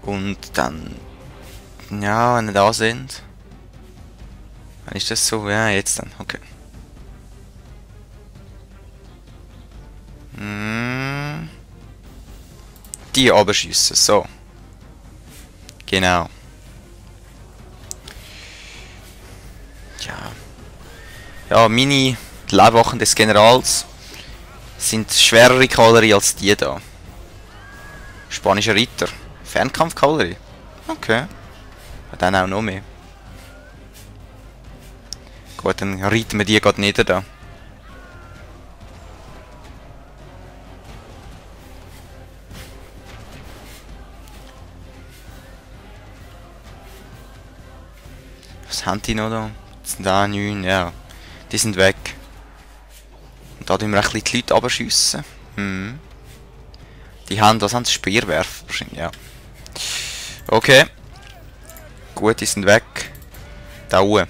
Und dann... Ja, wenn wir da sind... Dann ist das so? Ja, jetzt dann. Okay. Die abschiessen. So. Genau. Ja. Ja, meine Leibwachen des Generals sind schwerere Kavallerie als die da. Spanische Ritter. Fernkampfkavallerie. Okay. Dann auch noch mehr. Gut, dann reiten wir die gerade nieder da. Was haben die noch da? Das sind da 9, ja. Die sind weg. Und da tun wir ein bisschen die Leute abschiessen. Die haben, was haben sie? Speerwerfer wahrscheinlich, ja. Okay. Gut, die sind weg. Da oben.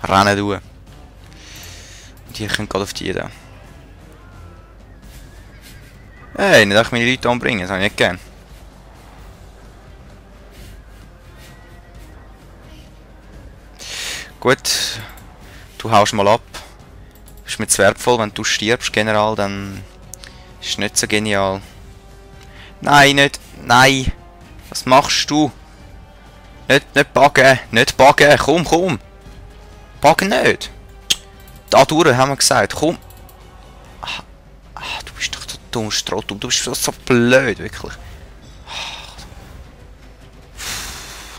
Rennen du. Und die können gerade auf die da. Hey, nicht auch meine Leute umbringen, das habe ich nicht gern. Gut, du haust mal ab. Ist mir zu wertvoll, wenn du stirbst, General, dann ist es nicht so genial. Nein, nicht. Nein. Was machst du? Nicht buggen. Nicht buggen. Komm, komm. Buggen nicht. Da durch, haben wir gesagt. Komm. Du bist doch so dumm, Strottum. Du bist so blöd, wirklich.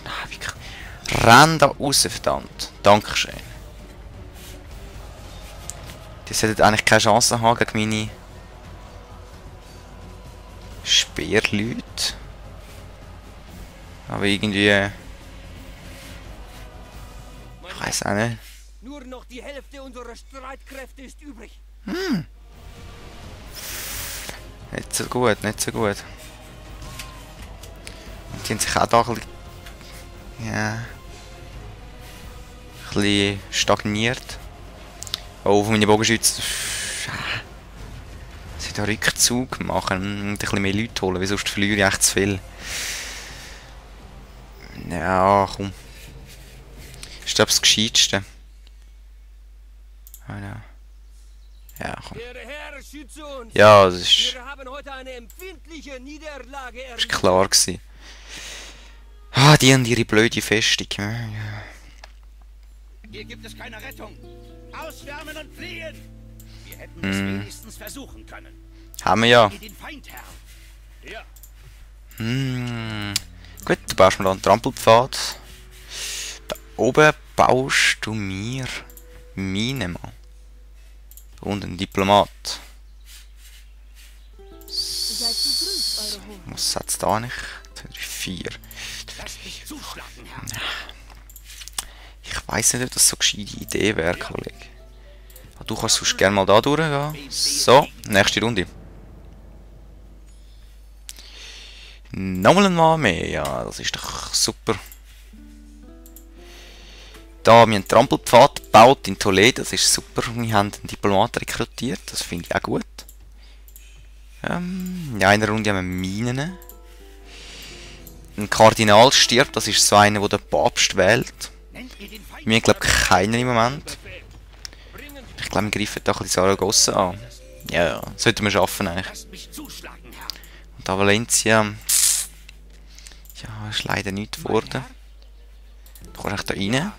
Nein, wirklich. Renn da raus, verdammt. Dankeschön. Die sollten eigentlich keine Chance haben gegen meine Speerleute. Aber irgendwie... ich weiß auch nicht. Nur noch die Hälfte unserer Streitkräfte ist übrig. Nicht so gut, nicht so gut. Und die haben sich auch da ein bisschen... ja... ein bisschen stagniert. Oh, von meinen Bogenschützen... sie da Rückzug machen und ein bisschen mehr Leute holen, weil sonst verliere ich echt zu viel. Ja, komm. Ist das Gescheitste? Ah, ja. Ja, komm. Ja, das ist... ist klar gewesen. Ah, die und ihre blöde Festung. Ja. Hier gibt es keine Rettung. Auswärmen und fliehen. Wir hätten es wenigstens versuchen können. Haben wir ja. Den Feindherrn. Ja. Gut, du baust mir da einen Trampelpfad. Da oben baust du mir Mine mal. Und einen Diplomat. Was hat's da nicht? 2, 3, 4. Ich weiss nicht, ob das so eine gescheite Idee wäre, Kollege. Du kannst sonst gerne mal da durchgehen. So, nächste Runde. Nochmal ein Mal mehr, ja, das ist doch super. Da haben wir einen Trampelpfad gebaut in Toledo, das ist super. Wir haben einen Diplomat rekrutiert, das finde ich auch gut. In einer Runde haben wir Minen. Ein Kardinal stirbt, das ist so einer, der den Papst wählt. Wir haben, glaube ich, keinen im Moment. Ich glaube, wir greifen da ein bisschen Saragossa an. Ja, sollten wir schaffen eigentlich. Und da Valencia... ja, ist leider nichts geworden. Du kommst da rein.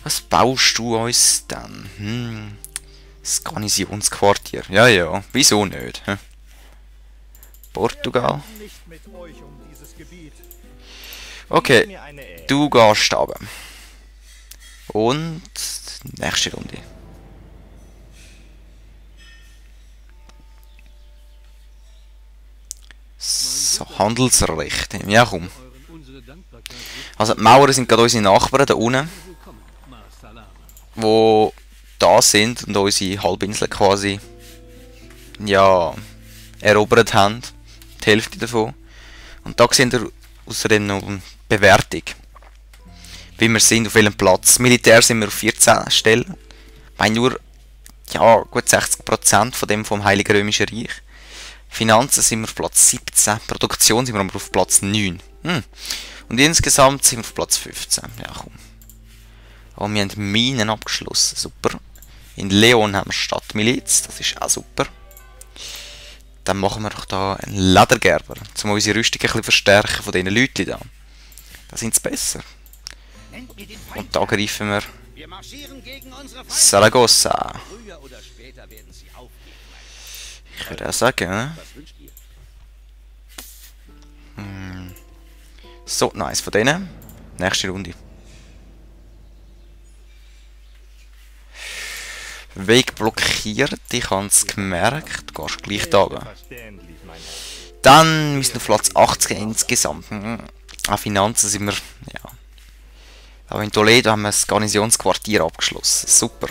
Was baust du uns dann? Das Garnisonsquartier. Ja, ja, wieso nicht? Hm? Portugal. Okay, du gehst runter. Und nächste Runde. So, Handelsrecht. Ja, komm. Also die Mauern sind gerade unsere Nachbarn da unten. Wo da sind und unsere Halbinsel quasi ja erobert haben. Die Hälfte davon. Und da sehen wir außerdem noch eine Bewertung. Wie wir sind, auf welchem Platz. Militär sind wir auf 14 Stellen. Ich meine nur ja, gut 60% von dem vom Heiligen Römischen Reich. Finanzen sind wir auf Platz 17. Produktion sind wir aber auf Platz 9. Und insgesamt sind wir auf Platz 15. Ja, komm. Aber wir haben Minen abgeschlossen. Super. In Leon haben wir Stadtmiliz. Das ist auch super. Dann machen wir doch da einen Ledergerber, um unsere Rüstung ein bisschen verstärken von diesen Leuten da. Da sind sie besser. Und da greifen wir Saragossa. Ich würde auch sagen, ne? So, nice von denen. Nächste Runde. Weg blockiert, ich habe es gemerkt. Du gehst gleich da. Dann müssen wir auf Platz 80 insgesamt. An Finanzen sind wir, ja. Aber in Toledo haben wir das Garnisonsquartier abgeschlossen. Super.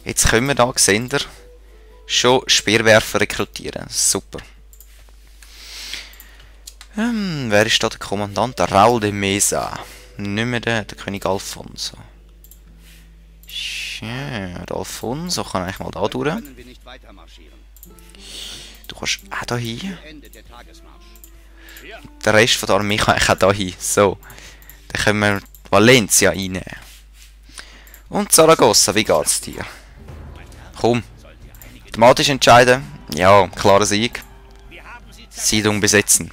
Jetzt können wir da, seht ihr, schon Speerwerfer rekrutieren. Super. Wer ist da der Kommandant? Der Raul de Mesa. Nicht mehr der König Alfonso. Ja, der Alfonso kann eigentlich mal da durch. Du kannst auch da hin. Der Rest von der Armee kann eigentlich auch da hin. So. Dann können wir Valencia einnehmen. Und Saragossa, wie geht's dir? Komm. Automatisch entscheiden. Ja, klarer Sieg. Siedlung besetzen.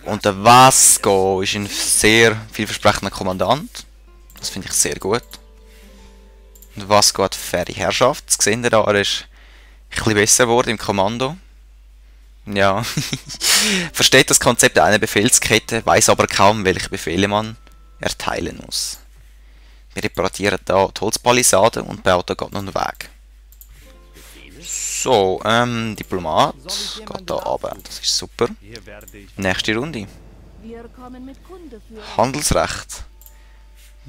Und der Vasco ist ein sehr vielversprechender Kommandant. Das finde ich sehr gut. Und Vasco hat faire Herrschaft. Das seht ihr da, er ist ein bisschen besser geworden im Kommando. Ja. Versteht das Konzept einer Befehlskette, weiß aber kaum, welche Befehle man erteilen muss. Wir reparieren da die Holzpalisade und bauen da gerade noch einen Weg. So, Diplomat geht da runter. Das ist super. Nächste Runde. Handelsrecht.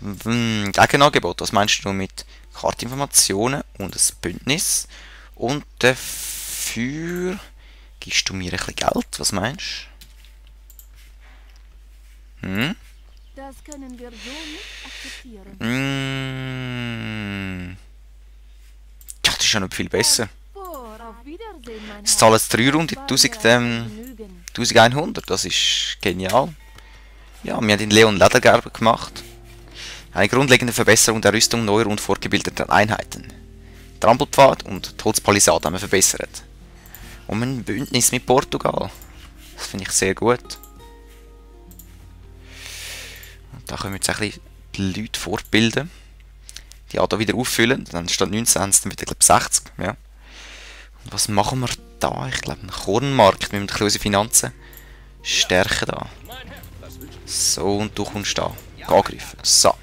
Gegenangebot. Was meinst du mit Kartinformationen und ein Bündnis? Und dafür gibst du mir ein bisschen Geld. Was meinst du? Das können wir so nicht akzeptieren. Ja, das ist ja noch viel besser. Auf Wiedersehen, mein Es zahlen 3 Runden 1100. Das ist genial. Ja, wir haben in Leon Ledergerber gemacht. Eine grundlegende Verbesserung der Rüstung neuer und fortgebildeter Einheiten. Trampelpfad und die Holzpalisade haben wir verbessert. Und ein Bündnis mit Portugal. Das finde ich sehr gut. Und da können wir jetzt ein bisschen die Leute fortbilden. Die auch da wieder auffüllen. Dann statt 19 haben sie dann wieder, glaube ich, 60. Ja. Und was machen wir da? Ich glaube, einen Kornmarkt. Wir müssen unsere Finanzen stärken da. So, und du kommst da. Angreifen. So.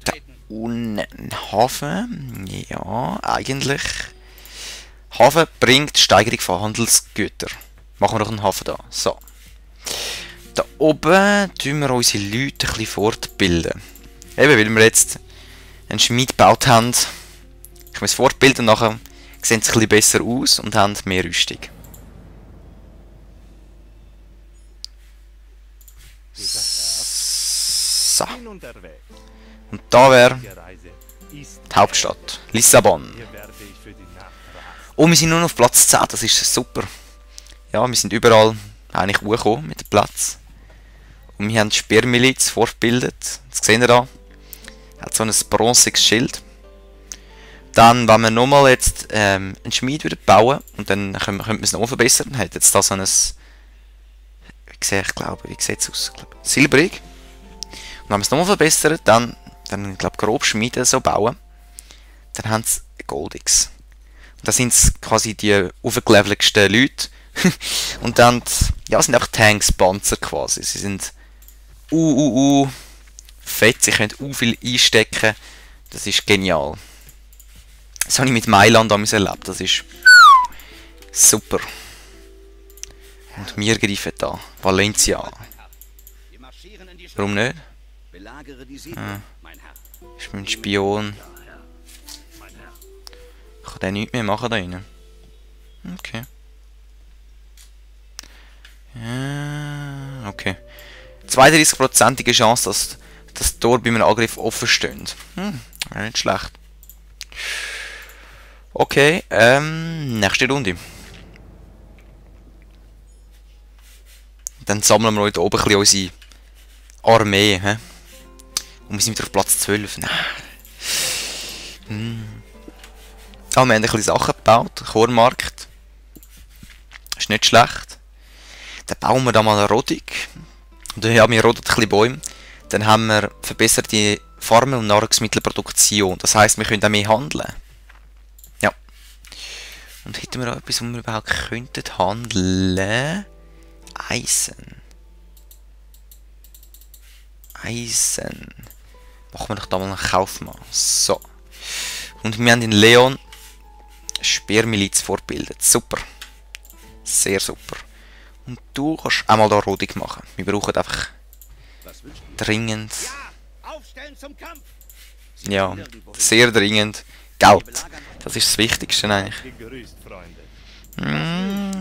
Da unten ein Hafen. Ja, eigentlich. Hafen bringt Steigerung von Handelsgütern. Machen wir doch einen Hafen da. So. Da oben tun wir unsere Leute ein bisschen fortbilden. Eben, weil wir jetzt einen Schmied gebaut haben. Ich muss fortbilden, nachher sehen sie ein bisschen besser aus und haben mehr Rüstung. So. Und da wäre die Hauptstadt. Lissabon. Oh, wir sind nur noch auf Platz 10, das ist super. Ja, wir sind überall eigentlich hochgekommen mit dem Platz. Und wir haben die Speermiliz fortgebildet. Das sehen ihr da. Hat so ein bronziges Schild. Dann, wenn wir nochmal jetzt einen Schmied wieder bauen und dann können wir es noch verbessern, hat jetzt da so ein, wie sieht es aus? Silbrig. Und wenn wir es nochmal verbessern, dann glaube grob Schmiede so bauen, dann haben sie Goldix. Und das sind quasi die aufgelevelten Leute. Und dann, ja, sind auch Tanks, Panzer quasi. Sie sind fett, sie können viel einstecken. Das ist genial. Das habe ich mit Mailand erlebt, das ist super. Und wir greifen da. Valencia. Warum nicht? Ist mein Spion. Ich kann den nichts mehr machen da rein. Okay. Ja, okay. 32%ige Chance, dass das Tor bei einem Angriff offen steht. Wäre nicht schlecht. Okay, nächste Runde. Dann sammeln wir heute oben ein bisschen unsere Armee. He? Und wir sind wieder auf Platz 12. Nein. Ah, wir haben ein bisschen Sachen gebaut. Kornmarkt. Ist nicht schlecht. Dann bauen wir da mal eine Rodung. Und dann haben wir rodet ein bisschen Bäume. Dann haben wir verbesserte Farmen und Nahrungsmittelproduktion. Das heisst, wir können auch mehr handeln. Ja. Und hätten wir auch etwas, wo wir überhaupt könnten handeln? Eisen. Eisen. Machen wir doch da mal einen Kaufmann. So. Und wir haben in Leon Speermiliz vorgebildet. Super. Sehr super. Und du kannst auch mal da Rodung machen. Wir brauchen einfach dringend. Ja, aufstellen zum Kampf. Ja, sehr dringend. Geld. Das ist das Wichtigste eigentlich. Gegrüßt, Freunde.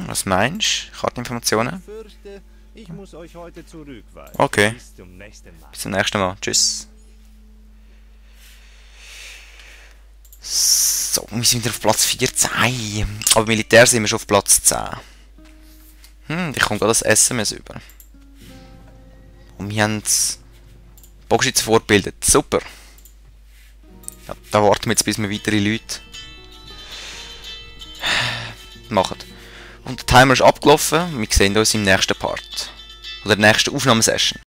Was meinst du? Karteninformationen? Fürchte, ich muss euch heute zurückweisen. Okay. Bis zum nächsten Mal. Bis zum nächsten Mal. Tschüss. So, wir sind wieder auf Platz 14. Aber Militär sind wir schon auf Platz 10. Ich komme gerade das SMS über. Und wir haben Bogenschützen vorgebildet. Super. Ja, da warten wir jetzt, bis wir weitere Leute machen. Und der Timer ist abgelaufen. Wir sehen uns im nächsten Part. Oder der nächsten Aufnahmesession.